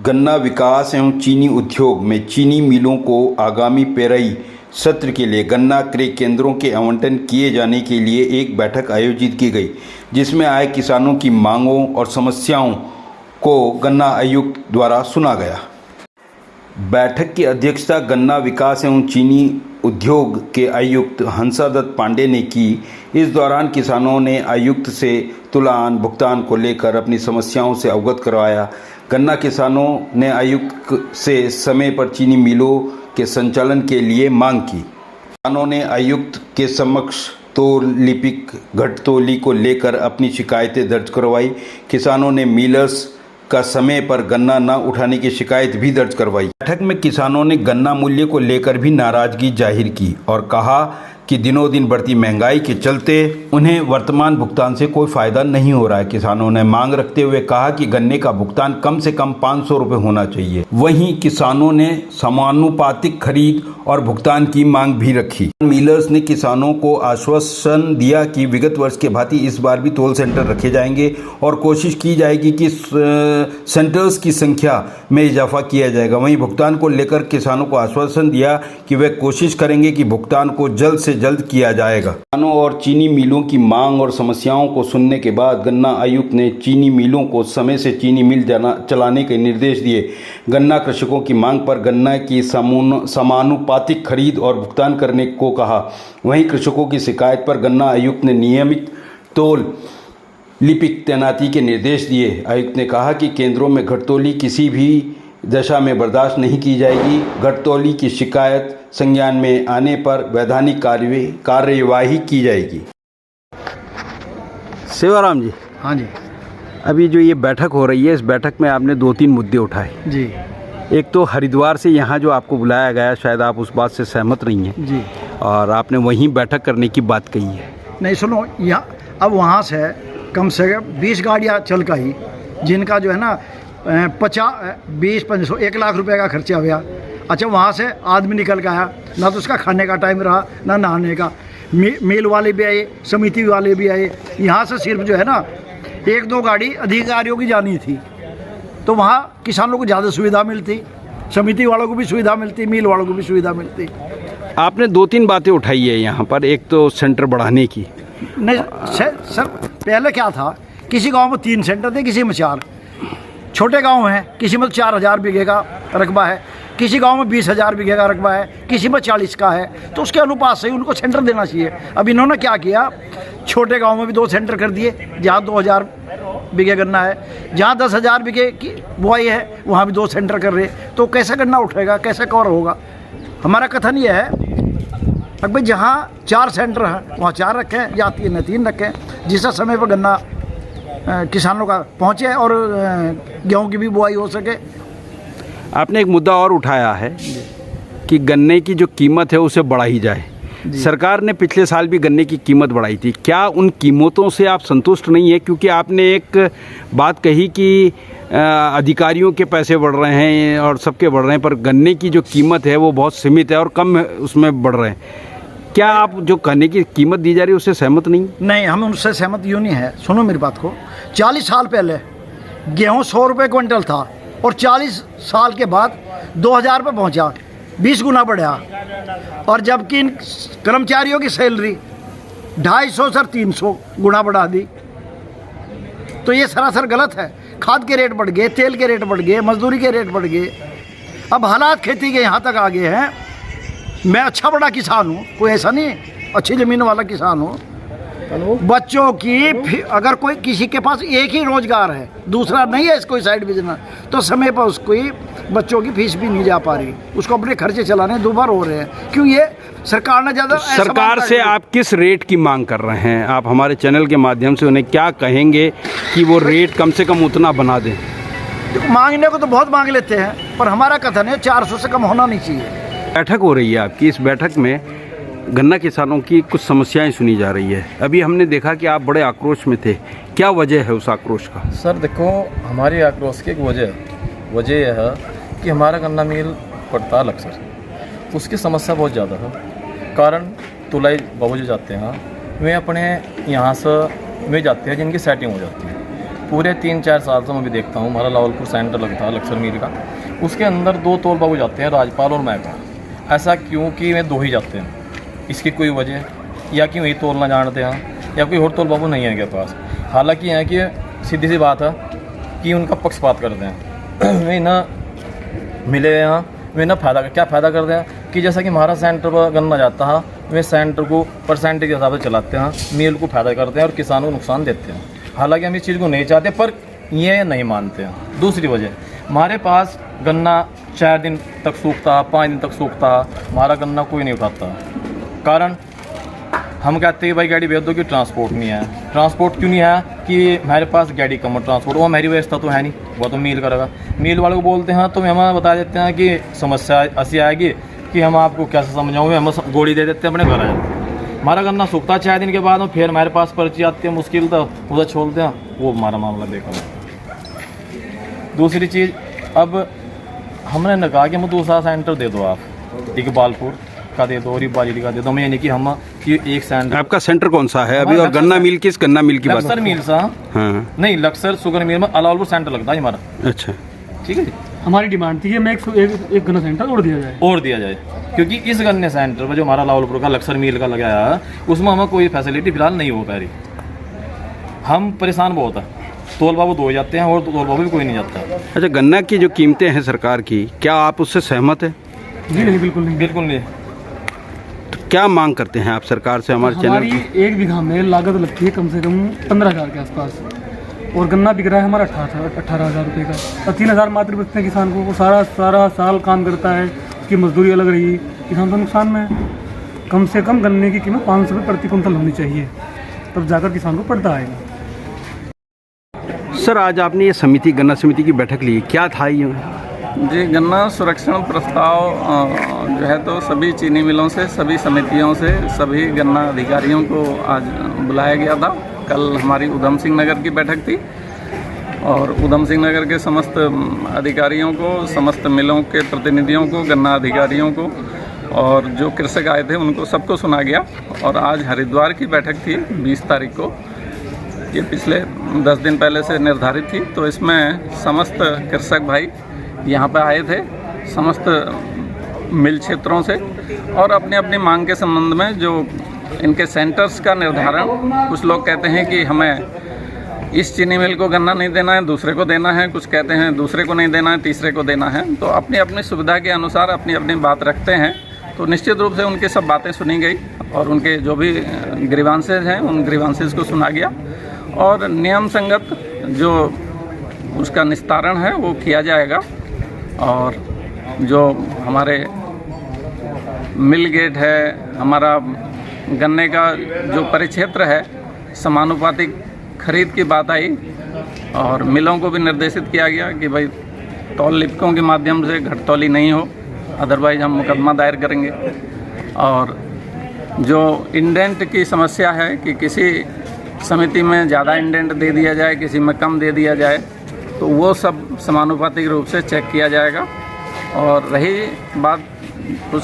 गन्ना विकास एवं चीनी उद्योग में चीनी मिलों को आगामी पेराई सत्र के लिए गन्ना क्रय केंद्रों के आवंटन किए जाने के लिए एक बैठक आयोजित की गई, जिसमें आए किसानों की मांगों और समस्याओं को गन्ना आयुक्त द्वारा सुना गया। बैठक की अध्यक्षता गन्ना विकास एवं चीनी उद्योग के आयुक्त हंसादत्त पांडे ने की। इस दौरान किसानों ने आयुक्त से तुलान भुगतान को लेकर अपनी समस्याओं से अवगत करवाया। गन्ना किसानों ने आयुक्त से समय पर चीनी मिलों के संचालन के लिए मांग की। किसानों ने आयुक्त के समक्ष तोल लिपिक घटतोली को लेकर अपनी शिकायतें दर्ज करवाई। किसानों ने मिलर्स का समय पर गन्ना न उठाने की शिकायत भी दर्ज करवाई। बैठक में किसानों ने गन्ना मूल्य को लेकर भी नाराजगी जाहिर की और कहा कि दिनों दिन बढ़ती महंगाई के चलते उन्हें वर्तमान भुगतान से कोई फायदा नहीं हो रहा है। किसानों ने मांग रखते हुए कहा कि गन्ने का भुगतान कम से कम 500 रुपये होना चाहिए। वहीं किसानों ने समानुपातिक खरीद और भुगतान की मांग भी रखी। मिलर्स ने किसानों को आश्वासन दिया कि विगत वर्ष के भांति इस बार भी तोल सेंटर रखे जाएंगे और कोशिश की जाएगी कि सेंटर्स की संख्या में इजाफा किया जाएगा। वहीं भुगतान को लेकर किसानों को आश्वासन दिया कि वे कोशिश करेंगे कि भुगतान को जल्द से जल्द किया जाएगा। किसानों और चीनी मिलों की मांग और समस्याओं को सुनने के बाद गन्ना आयुक्त ने चीनी मिलों को समय से चीनी मिल चलाने के निर्देश दिए। गन्ना कृषकों की मांग पर गन्ना की समानुपातिक खरीद और भुगतान करने को कहा। वहीं कृषकों की शिकायत पर गन्ना आयुक्त ने नियमित तोल लिपिक तैनाती के निर्देश दिए। आयुक्त ने कहा कि केंद्रों में घटतोली किसी भी दशा में बर्दाश्त नहीं की जाएगी। घटतोली की शिकायत संज्ञान में आने पर वैधानिक कार्यवाही की जाएगी। सेवाराम जी। हाँ जी। अभी जो ये बैठक हो रही है, इस बैठक में आपने 2-3 मुद्दे उठाए जी। एक तो हरिद्वार से यहाँ जो आपको बुलाया गया, शायद आप उस बात से सहमत नहीं हैं जी, और आपने वहीं बैठक करने की बात कही है। नहीं सुनो, यहाँ अब वहाँ से कम 20 गाड़ियाँ चल का ही, जिनका जो है ना 50-20-500 1 लाख रुपए का खर्चा हुआ। अच्छा, वहाँ से आदमी निकल के आया, ना तो उसका खाने का टाइम रहा ना नहाने का। मिल वाले भी आए, समिति वाले भी आए। यहाँ से सिर्फ जो है ना 1-2 गाड़ी अधिकारियों की जानी थी, तो वहाँ किसानों को ज़्यादा सुविधा मिलती, समिति वालों को भी सुविधा मिलती, मिल वालों को भी सुविधा मिलती। आपने 2-3 बातें उठाई है यहाँ पर। एक तो सेंटर बढ़ाने की। नहीं सर, पहले क्या था, किसी गांव में 3 सेंटर थे, किसी में 4। छोटे गांव हैं, किसी में 4000 बीघे का रकबा है, किसी गांव में 20,000 बीघे का रकबा है, किसी में 40 का है। तो उसके अनुपात से उनको सेंटर देना चाहिए। अब इन्होंने क्या किया, छोटे गांव में भी 2 सेंटर कर दिए, जहाँ 2000 बीघे गन्ना है, जहाँ 10,000 बीघे की बुआई है वहाँ भी 2 सेंटर कर रहे। तो कैसे गन्ना उठेगा, कैसे कवर होगा? हमारा कथन ये है अब भाई जहाँ 4 सेंटर हैं वहाँ 4 रखें, या 3 रखें, जिससे समय पर गन्ना किसानों का पहुँचे और गेहूँ की भी बुआई हो सके। आपने एक मुद्दा और उठाया है कि गन्ने की जो कीमत है उसे बढ़ाई जाए। सरकार ने पिछले साल भी गन्ने की कीमत बढ़ाई थी। क्या उन कीमतों से आप संतुष्ट नहीं है? क्योंकि आपने एक बात कही कि अधिकारियों के पैसे बढ़ रहे हैं और सबके बढ़ रहे हैं, पर गन्ने की जो कीमत है वो बहुत सीमित है और कम उसमें बढ़ रहे हैं। क्या आप जो गन्ने की कीमत दी जा रही है उससे सहमत नहीं? नहीं, हम उनसे सहमत यूँ नहीं है। सुनो मेरी बात को, 40 साल पहले गेहूँ 100 रुपये क्विंटल था और 40 साल के बाद 2000 रुपये पहुँचा, 20 गुना बढ़ा। और जबकि इन कर्मचारियों की सैलरी 250 से 300 गुना बढ़ा दी। तो ये सरासर गलत है। खाद के रेट बढ़ गए, तेल के रेट बढ़ गए, मजदूरी के रेट बढ़ गए। अब हालात खेती के यहाँ तक आ गए हैं। मैं अच्छा बड़ा किसान हूँ, कोई ऐसा नहीं, अच्छी ज़मीन वाला किसान हूँ। बच्चों की अगर कोई किसी के पास एक ही रोजगार है, दूसरा नहीं है कोई साइड बिजनेस, तो समय पर उसको बच्चों की फीस भी नहीं जा पा रही, उसको अपने खर्चे चलाने दुबार हो रहे हैं। क्यों? ये सरकार ने ज़्यादा। सरकार से आप किस रेट की मांग कर रहे हैं? आप हमारे चैनल के माध्यम से उन्हें क्या कहेंगे कि वो रेट कम से कम उतना बना दें? मांगने को तो बहुत मांग लेते हैं, पर हमारा कथन है 400 से कम होना नहीं चाहिए। बैठक हो रही है आपकी, इस बैठक में गन्ना किसानों की कुछ समस्याएं सुनी जा रही है। अभी हमने देखा कि आप बड़े आक्रोश में थे, क्या वजह है उस आक्रोश का? सर देखो, हमारी आक्रोश की एक वजह यह है कि हमारा गन्ना मिल पड़ता है अक्सर, तो उसकी समस्या बहुत ज़्यादा है। कारण तुलाई बाबू जो जाते हैं वे अपने यहाँ से वे जाते हैं जिनकी सेटिंग हो जाती है, पूरे 3-4 साल से मैं भी देखता हूँ, हमारा लाहौलपुर सेंटर लगता है लक्सर मील का, उसके अंदर 2 तौल बाबू जाते हैं, राजपाल और मैं का। ऐसा क्यों कि वे 2 ही जाते हैं? इसकी कोई वजह, या कि वही तोलना जानते हैं, या कोई और तौल बाबू नहीं है इनके पास। हालांकि यहाँ की सीधी सी बात है कि उनका पक्षपात करते हैं। वे ना मिले यहाँ, वे ना क्या फ़ायदा करते हैं कि जैसा कि हमारा सेंटर पर गन्ना जाता है, वे सेंटर को परसेंट के हिसाब से चलाते हैं, मील को फ़ायदा करते हैं और किसानों को नुकसान देते हैं। हालांकि हम इस चीज़ को नहीं चाहते, पर ये नहीं मानते हैं। दूसरी वजह, हमारे पास गन्ना 4 दिन तक सूखता, 5 दिन तक सूखता, हमारा गन्ना कोई नहीं उठाता। कारण हम कहते हैं भाई गाड़ी भेज दो कि ट्रांसपोर्ट नहीं है। ट्रांसपोर्ट क्यों नहीं है? कि हमारे पास गाड़ी कम ट्रांसपोर्ट, वो हमारी व्यवस्था तो है नहीं, वो तो मील करेगा। मील वाले को बोलते हैं तो हम बता देते हैं कि समस्या ऐसी आएगी कि हम आपको कैसे समझाऊँगे, हम गोली दे देते हैं, अपने घर आ जाते हैं। हमारा गन्ना सूखता 4 दिन के बाद, और फिर हमारे पास पर्ची आती है मुश्किल, तो उधर छोड़ते हैं, वो हमारा मामला देखा। दूसरी चीज़, अब हमने न कहा कि हम दूसरा सेंटर दे दो, आप इकबालपुर का दे दो और बाली का दे दो। मैं यानी कि हम कि एक सेंटर। आपका सेंटर कौन सा है अभी? और गन्ना मिल किस गन्ना मिल की बात? लक्सर मिल सा। हाँ, नहीं, लक्सर शुगर मिल में अलाउलपुर सेंटर लगता है हमारा। अच्छा, ठीक है। हमारी डिमांड थी कि हमें एक गन्ना सेंटर और दिया जाए, क्योंकि इस गन्ने सेंटर पर जो हमारा लाहौलपुर का लक्सर मिल का लगाया है, उसमें हमें कोई फैसिलिटी फिलहाल नहीं हो पा रही। हम परेशान बहुत है, तोल बाबू 2 जाते हैं और तोल बाबू भी कोई नहीं जाता। अच्छा, गन्ना की जो कीमतें हैं सरकार की, क्या आप उससे सहमत हैं? जी नहीं, बिल्कुल नहीं। बिल्कुल नहीं। तो क्या मांग करते हैं आप सरकार से? हमारे हमारी चैनल 1 बीघा में लागत लगती है कम से कम 15,000 के आसपास, और गन्ना बिक रहा है हमारा 18,000 रुपये का, और 3,000 मात्र बचते हैं किसान को। वो सारा साल काम करता है, उसकी मजदूरी अलग रही, किसान तो नुकसान में है। कम से कम गन्ने की कीमत 500 रुपये प्रति कुंटल होनी चाहिए, तब जाकर किसान को पड़ता आएगा। सर, आज आपने ये समिति, गन्ना समिति की बैठक ली, क्या था ये? जी, गन्ना सुरक्षण प्रस्ताव जो है तो सभी चीनी मिलों से, सभी समितियों से, सभी गन्ना अधिकारियों को आज बुलाया गया था। कल हमारी उधम सिंह नगर की बैठक थी, और उधम सिंह नगर के समस्त अधिकारियों को, समस्त मिलों के प्रतिनिधियों को, गन्ना अधिकारियों को, और जो कृषक आए थे उनको सबको सुना गया। और आज हरिद्वार की बैठक थी 20 तारीख को, ये पिछले 10 दिन पहले से निर्धारित थी। तो इसमें समस्त कृषक भाई यहाँ पर आए थे, समस्त मिल क्षेत्रों से, और अपनी अपनी मांग के संबंध में जो इनके सेंटर्स का निर्धारण, कुछ लोग कहते हैं कि हमें इस चीनी मिल को गन्ना नहीं देना है, दूसरे को देना है, कुछ कहते हैं दूसरे को नहीं देना है, तीसरे को देना है। तो अपनी अपनी सुविधा के अनुसार अपनी अपनी बात रखते हैं। तो निश्चित रूप से उनकी सब बातें सुनी गई, और उनके जो भी ग्रीवांसेज हैं उन ग्रीवांसेज को सुना गया, और नियम संगत जो उसका निस्तारण है वो किया जाएगा। और जो हमारे मिल गेट है, हमारा गन्ने का जो परिक्षेत्र है, समानुपातिक खरीद की बात आई, और मिलों को भी निर्देशित किया गया कि भाई तौल लिपिकों के माध्यम से घटतौली नहीं हो, अदरवाइज हम मुकदमा दायर करेंगे। और जो इंडेंट की समस्या है कि किसी समिति में ज़्यादा इंडेंट दे दिया जाए, किसी में कम दे दिया जाए, तो वो सब समानुपातिक रूप से चेक किया जाएगा। और रही बात कुछ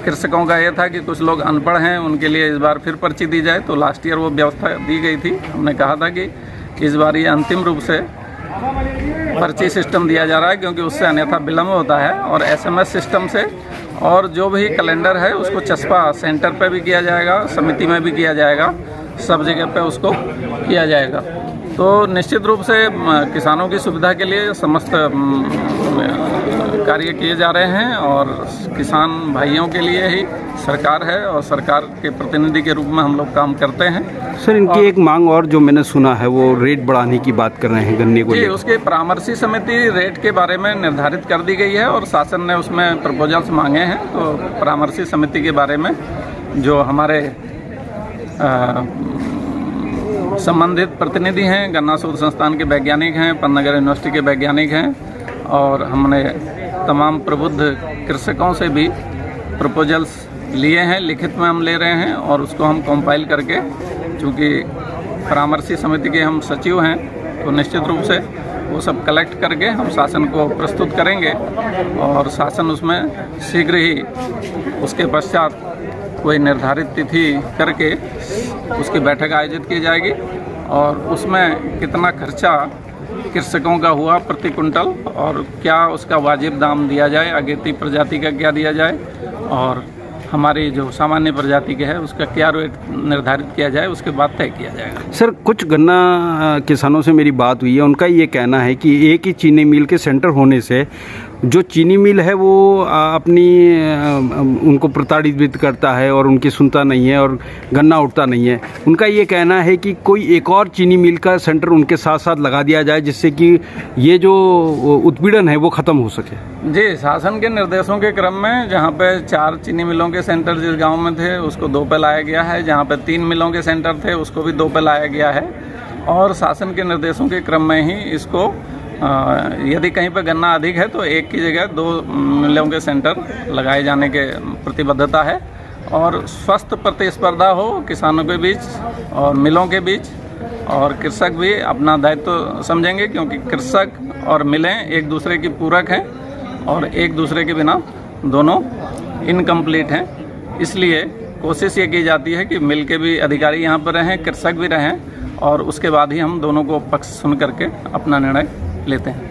कृषकों का ये था कि कुछ लोग अनपढ़ हैं, उनके लिए इस बार फिर पर्ची दी जाए, तो लास्ट ईयर वो व्यवस्था दी गई थी। हमने कहा था कि इस बार ये अंतिम रूप से पर्ची सिस्टम दिया जा रहा है, क्योंकि उससे अन्यथा विलम्ब होता है। और SMS सिस्टम से, और जो भी कैलेंडर है उसको चस्पा सेंटर पे भी किया जाएगा, समिति में भी किया जाएगा, सब जगह पे उसको किया जाएगा। तो निश्चित रूप से किसानों की सुविधा के लिए समस्त कार्य किए जा रहे हैं, और किसान भाइयों के लिए ही सरकार है, और सरकार के प्रतिनिधि के रूप में हम लोग काम करते हैं। सर, इनकी एक मांग और जो मैंने सुना है, वो रेट बढ़ाने की बात कर रहे हैं गन्ने को जी, लेकर। उसकी परामर्शी समिति रेट के बारे में निर्धारित कर दी गई है, और शासन ने उसमें प्रपोजल्स मांगे हैं। तो परामर्शी समिति के बारे में जो हमारे संबंधित प्रतिनिधि हैं, गन्ना शोध संस्थान के वैज्ञानिक हैं, पन्नागर यूनिवर्सिटी के वैज्ञानिक हैं, और हमने तमाम प्रबुद्ध कृषकों से भी प्रपोजल्स लिए हैं, लिखित में हम ले रहे हैं, और उसको हम कंपाइल करके, चूँकि परामर्शी समिति के हम सचिव हैं, तो निश्चित रूप से वो सब कलेक्ट करके हम शासन को प्रस्तुत करेंगे, और शासन उसमें शीघ्र ही उसके पश्चात कोई निर्धारित तिथि करके उसकी बैठक आयोजित की जाएगी, और उसमें कितना खर्चा कृषकों का हुआ प्रति कुंटल और क्या उसका वाजिब दाम दिया जाए, अगेती प्रजाति का क्या दिया जाए और हमारी जो सामान्य प्रजाति के है उसका क्या रेट निर्धारित किया जाए, उसके बाद तय किया जाएगा। सर, कुछ गन्ना किसानों से मेरी बात हुई है, उनका ये कहना है कि एक ही चीनी मिल के सेंटर होने से जो चीनी मिल है वो उनको प्रताड़ित करता है और उनकी सुनता नहीं है और गन्ना उठता नहीं है। उनका ये कहना है कि कोई एक और चीनी मिल का सेंटर उनके साथ साथ लगा दिया जाए जिससे कि ये जो उत्पीड़न है वो ख़त्म हो सके। जी, शासन के निर्देशों के क्रम में जहाँ पे 4 चीनी मिलों के सेंटर जिस गांव में थे उसको 2 पे लाया गया है, जहाँ पे 3 मिलों के सेंटर थे उसको भी 2 पे लाया गया है और शासन के निर्देशों के क्रम में ही इसको यदि कहीं पर गन्ना अधिक है तो एक की जगह 2 मिलों के सेंटर लगाए जाने के प्रतिबद्धता है और स्वस्थ प्रतिस्पर्धा हो किसानों के बीच और मिलों के बीच और कृषक भी अपना दायित्व समझेंगे क्योंकि कृषक और मिलें एक दूसरे की पूरक हैं और एक दूसरे के बिना दोनों इनकम्प्लीट हैं। इसलिए कोशिश ये की जाती है कि मिल के भी अधिकारी यहाँ पर रहें, कृषक भी रहें और उसके बाद ही हम दोनों को पक्ष सुन करके अपना निर्णय लेते हैं।